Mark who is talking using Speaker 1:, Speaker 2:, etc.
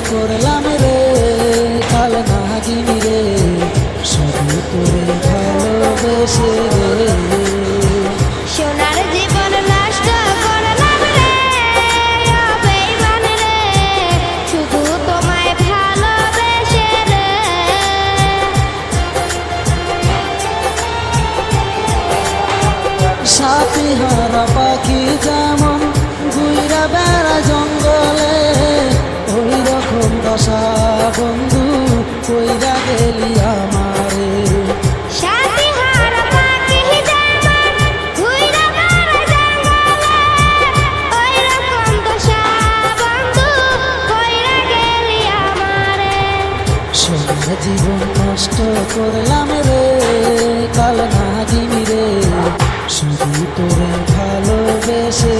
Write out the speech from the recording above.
Speaker 1: করলাম রে কাল নাগিনী রে, শুধু তোরে ভালোবেসে রে।
Speaker 2: সোনার জীবন নষ্ট করলাম রে ও বেঈমান রে, শুধু তোমায় ভালোবেসে রে।
Speaker 1: সাথী হারা পাখি যেমন ঘুইরা বেড়া জঙ্গলে, ওই রকম দশা বন্ধু কইরা গেলি আমারে।
Speaker 2: সাথী হারা পাখি যেমন ঘুইরা বেড়ায় জঙ্গলে, ওই রকম দশা বন্ধু কইরা গেলি আমারে।
Speaker 1: সোনার জীবন নষ্ট করলাম রে কাল নাগিনী রে, শুধু তোরে ভালোবেসে